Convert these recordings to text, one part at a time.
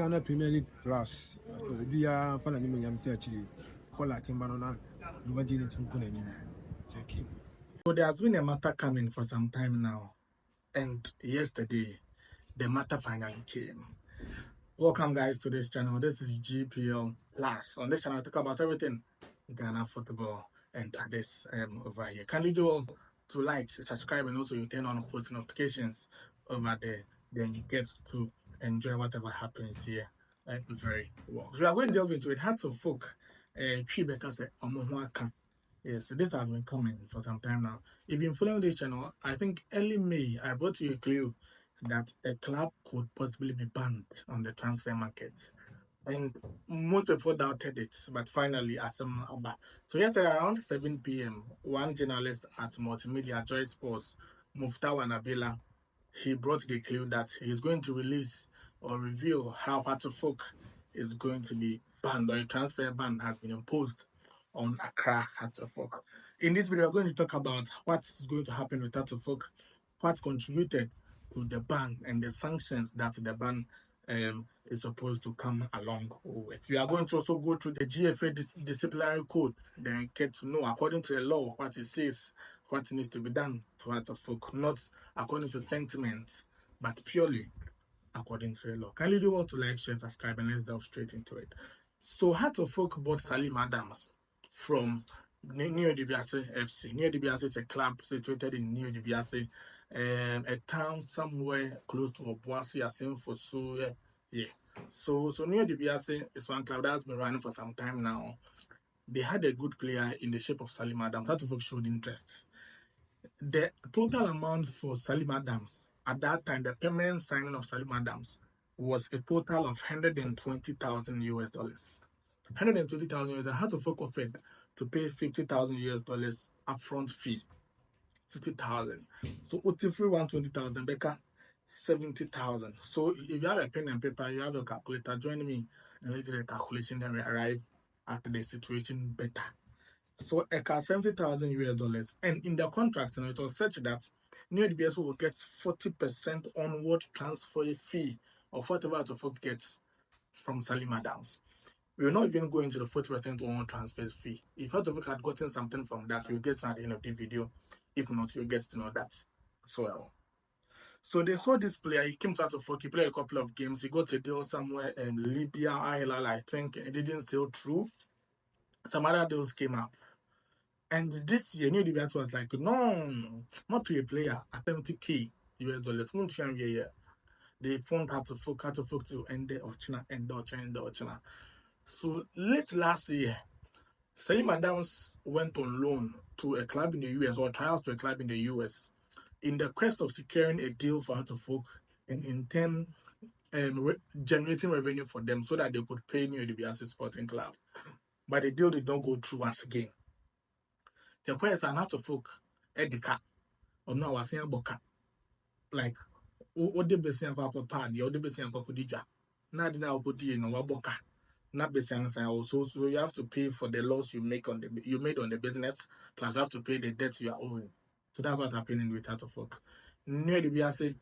Ghana Premier League Plus. So we are fan of Yam Terchi. Kola Kimbanona. Imagine it in Jackie. So there has been a matter coming for some time now, and yesterday the matter finally came. Welcome guys to this channel. This is GPL Plus. On this channel I talk about everything Ghana football and others over here. Kindly do all to like, subscribe, and also you turn on post notifications over there. Then you get to enjoy whatever happens here very well. So we are going to delve into it. Hearts of Folk, yes, this has been coming for some time now. If you've been following this channel, I think early May, I brought you a clue that a club could possibly be banned on the transfer market. And most people doubted it, but finally, so yesterday around 7 p.m., one journalist at Multimedia Joy Sports, Muftawa Nabila, he brought the clue that he's going to release or reveal how Hearts of Folk is going to be banned, or a transfer ban has been imposed on Accra Hearts of Folk. In this video, we're going to talk about what's going to happen with Hearts of Folk, what contributed to the ban, and the sanctions that the ban is supposed to come along with. We are going to also go through the GFA disciplinary code, then get to know, according to the law, what it says, what needs to be done to Hearts of Folk, not according to sentiment, but purely according to the law. Kindly do want to like, share, subscribe, and let's delve straight into it. So Hearts of Folk bought Salim Adams from New Dibiase FC. New Dibiase is a club situated in New Dibiase, a town somewhere close to Obuasi, Asimfo. So yeah. So New Dibiase is one club that's been running for some time now. They had a good player in the shape of Salim Adams. Hearts of Folk showed interest. The total amount for Salim Adams at that time, the permanent signing of Salim Adams, was a total of $120,000 US. 120,000 US. Hearts of Folk offered to pay $50,000 upfront fee. 50,000. So Otifri 120,000, Becca 70,000. So if you have a pen and paper, you have a calculator, join me and let's do the calculation, then we arrive at the situation better. So a car $70,000, and in the contract, it was such that New DBS will get 40% onward transfer fee of whatever Hearts of Folk gets from Salim Adams. We will not even go into the 40% onward transfer fee. If Hearts of Folk had gotten something from that, you'll get at the end of the video. If not, you'll get to know that as well. So they saw this player. He came to Hearts of Folk. He played a couple of games. He got a deal somewhere in Libya, Ireland, I think. It didn't sail through. Some other deals came up. And this year, New DBS was like, no, not to a player at $70K US. They phoned Hearts of Folk to end the Ochina. So late last year, Salim Adams went on loan to a club in the US, or trials to a club in the US, in the quest of securing a deal for Hearts of Folk, and in turn generating revenue for them so that they could pay New DBS Sporting Club. But the deal did not go through once again. The players are Hearts of Folk Edika or no was saying boka. Like what the best of our party or the best of Kodija. Now the now put no boka. Not best also. So you have to pay for the loss you made on the business, plus you have to pay the debt you are owing. So that's what happening with Hearts of Folk. Near the BRC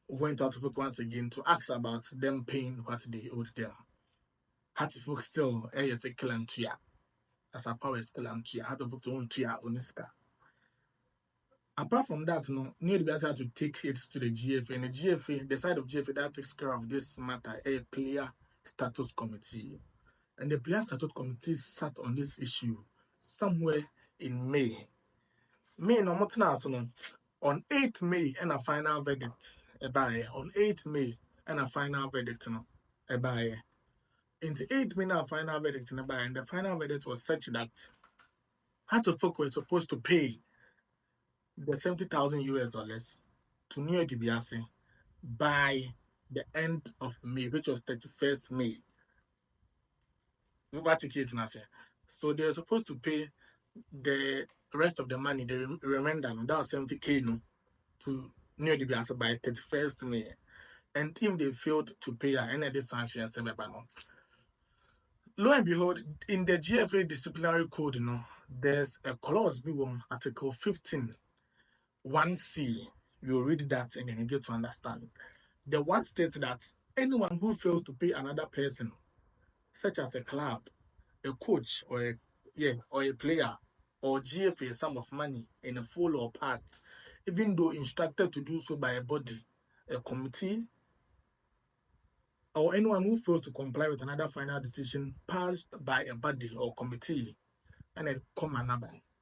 went out of Folk once again to ask about them paying what they owed them. Hearts of Folk still a killing tia. As a power is killing tia. Hearts of Folk own tia oniska. Apart from that, New DBS had to take it to the GFA, and the GFA, the side of GFA that takes care of this matter, a player status committee. And the player status committee sat on this issue somewhere in May. On 8th May, and a final verdict. On 8th May, and a final verdict. In the 8th May, a final verdict. And the final verdict was such that Hearts of Folk were supposed to pay the $70,000 to New DBS by the end of May, which was 31st May. So they're supposed to pay the rest of the money, the remainder, that was $70K to New DBS by 31st May. And if they failed to pay any sanctions, lo and behold, in the GFA disciplinary code, there's a clause, Article 15. 1C, you read that and then you get to understand. The one states that anyone who fails to pay another person, such as a club, a coach, or a player, or GFA a sum of money in a full or part, even though instructed to do so by a body, a committee, or anyone who fails to comply with another final decision passed by a body or committee, and then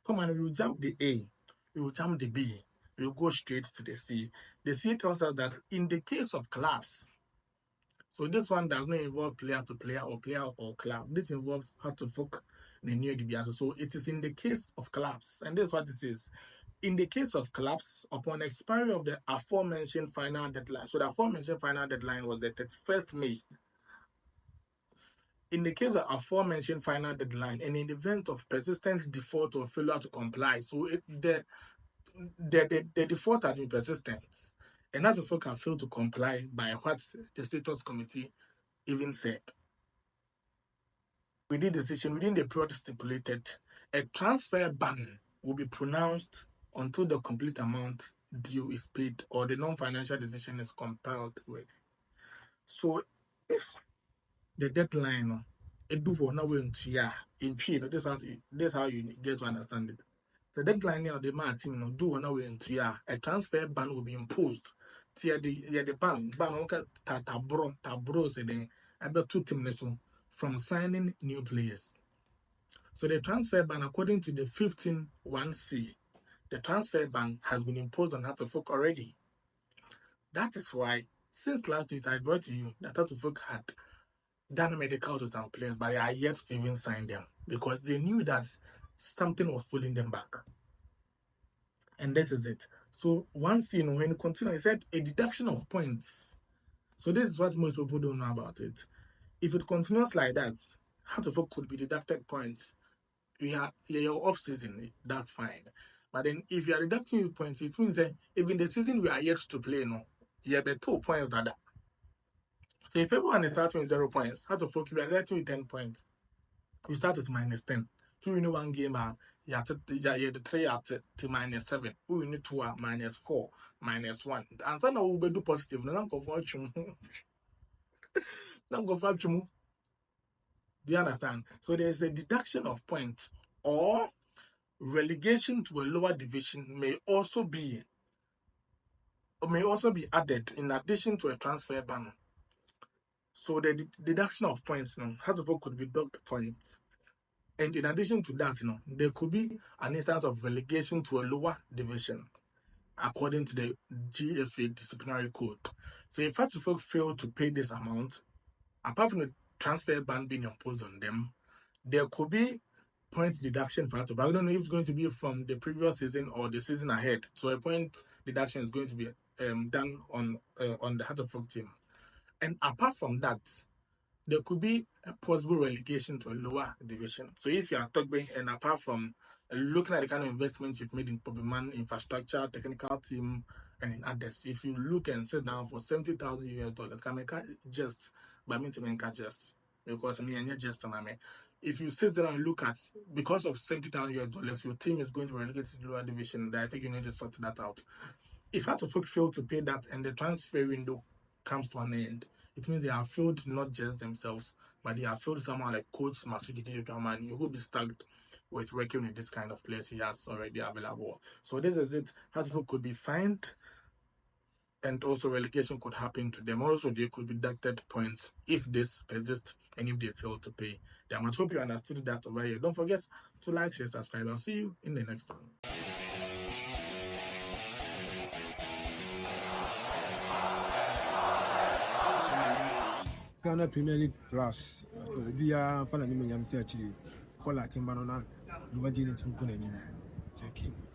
you will jump the A, you will jump the B, you will go straight to the C. The C tells us that in the case of clubs, so this one does not involve player to player or club. This involves how to folk in the new DBS. So it is in the case of clubs, and this is what it says. In the case of clubs, upon expiry of the aforementioned final deadline, so the aforementioned final deadline was the 31st May. In the case of aforementioned final deadline, and in the event of persistent default or failure to comply, so the default has been persistent, and that people can fail to comply by what the status committee even said. Within the period stipulated, a transfer ban will be pronounced until the complete amount due is paid or the non-financial decision is compelled with. So if the deadline it do for now this is how you get to understand it. The deadline of the team do now a transfer ban will be imposed. The ban okay tabro say the about 2 teams from signing new players. So the transfer ban, according to the 15(1)(c), the transfer ban has been imposed on Hatterfolk already. That is why, since last week, I brought to you that Hatterfolk had done medical to some players, but they are yet to even sign them because they knew that something was pulling them back. And this is it. So once, when you continue, I said a deduction of points. So this is what most people don't know about it. If it continues like that, Hatterfolk could be deducted points. You're off season, that's fine. But then if you are deducting your points, it means that even the season we are yet to play, you have 2 points than that. So if everyone is starting with 0 points, how to focus, you are deducting with 10 points. You start with -10. 2 in 1 game, you have the 3 at to -7. Who you need 2 at -4, -1. And so now we will do positive. No, I'm going to do you understand? So there's a deduction of points or relegation to a lower division may also be added in addition to a transfer ban. So the deduction of points, first of all, could be docked points. And in addition to that, there could be an instance of relegation to a lower division, according to the GFA Disciplinary Code. So if first of all fail to pay this amount, apart from the transfer ban being imposed on them, there could be point deduction for I don't know if it's going to be from the previous season or the season ahead. So a point deduction is going to be done on the Hatterfolk team. And apart from that, there could be a possible relegation to a lower division. So if you are talking, and apart from looking at the kind of investments you've made in Pobiman infrastructure, technical team, and in others, if you look and sit down for $70,000, can make just by me to make just because just if you sit there and look at because of $70,000, your team is going to relegate to the lower division. I think you need to sort that out. If Hatterfolk fail to pay that and the transfer window comes to an end, it means they have failed not just themselves, but they have failed someone like Coach Masudi Dramani, who will be stuck with working with this kind of players he has already available. So this is it. Hatterfolk could be fined, and also relegation could happen to them. Also, they could be deducted points if this persists and if they fail to pay them. I hope you understood that over here. Don't forget to like, share, subscribe. I'll see you in the next one. Ghana Premier League Plus. So we are fan of Nimanyam Teaching. Paula Kimbano, Lumaji, and Tim Kunanim. Thank you.